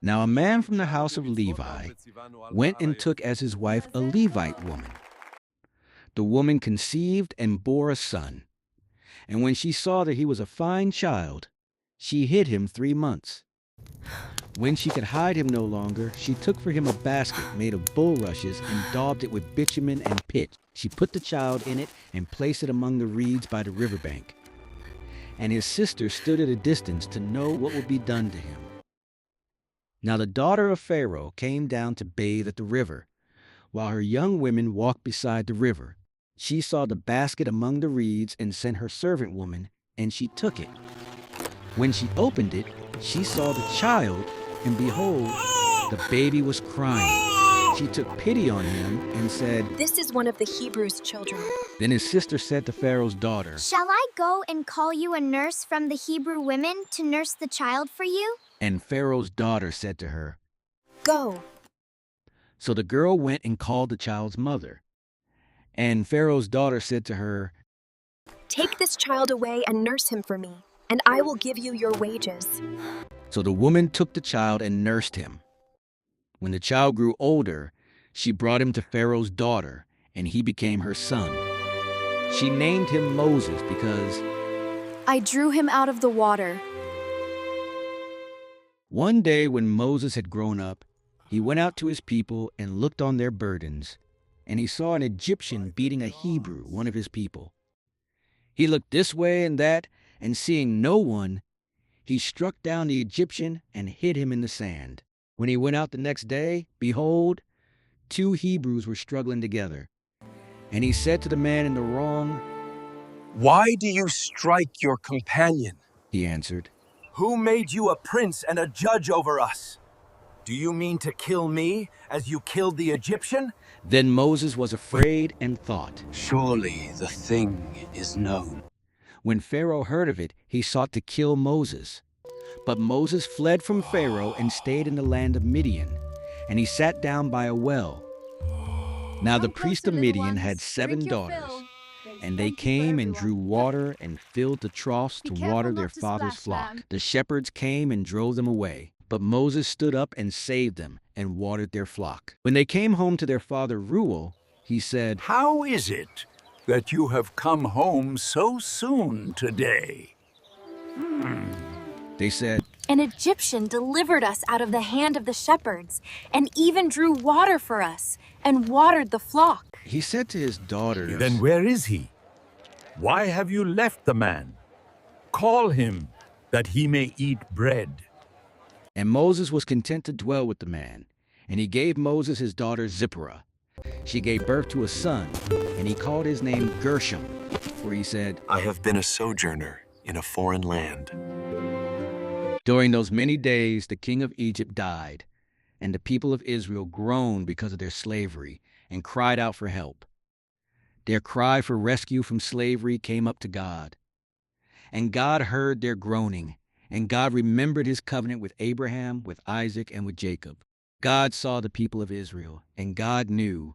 Now a man from the house of Levi went and took as his wife a Levite woman. The woman conceived and bore a son. And when she saw that he was a fine child, she hid him 3 months. When she could hide him no longer, she took for him a basket made of bulrushes and daubed it with bitumen and pitch. She put the child in it and placed it among the reeds by the riverbank. And his sister stood at a distance to know what would be done to him. Now the daughter of Pharaoh came down to bathe at the river. While her young women walked beside the river, she saw the basket among the reeds and sent her servant woman, and she took it. When she opened it, she saw the child, and behold, the baby was crying. She took pity on him and said, "This is one of the Hebrews' children." Then his sister said to Pharaoh's daughter, "Shall I go and call you a nurse from the Hebrew women to nurse the child for you?" And Pharaoh's daughter said to her, "Go." So the girl went and called the child's mother. And Pharaoh's daughter said to her, "Take this child away and nurse him for me, and I will give you your wages." So the woman took the child and nursed him. When the child grew older, she brought him to Pharaoh's daughter, and he became her son. She named him Moses because I drew him out of the water. one day when Moses had grown up, he went out to his people and looked on their burdens, and he saw an Egyptian beating a Hebrew, one of his people. He looked this way and that, and seeing no one, he struck down the Egyptian and hid him in the sand. When he went out the next day, behold, 2 Hebrews were struggling together. And he said to the man in the wrong, "Why do you strike your companion?" He answered, "Who made you a prince and a judge over us? Do you mean to kill me as you killed the Egyptian?" Then Moses was afraid and thought, Surely the thing is known. When Pharaoh heard of it, he sought to kill Moses. But Moses fled from Pharaoh and stayed in the land of Midian, and he sat down by a well. Now the priest of Midian had 7 daughters, and they came and drew water and filled the troughs to water their father's flock. The shepherds came and drove them away, but Moses stood up and saved them and watered their flock. When they came home to their father Reuel, he said, "How is it that you have come home so soon today?" They said, An Egyptian delivered us out of the hand of the shepherds, and even drew water for us, and watered the flock. He said to his daughters, Then where is he? Why have you left the man? Call him, that he may eat bread. And Moses was content to dwell with the man, and he gave Moses his daughter Zipporah. She gave birth to a son, and he called his name Gershom, for he said, I have been a sojourner in a foreign land. During those many days the king of Egypt died, and the people of Israel groaned because of their slavery and cried out for help. Their cry for rescue from slavery came up to God. And God heard their groaning, and God remembered his covenant with Abraham, with Isaac, and with Jacob. God saw the people of Israel, and God knew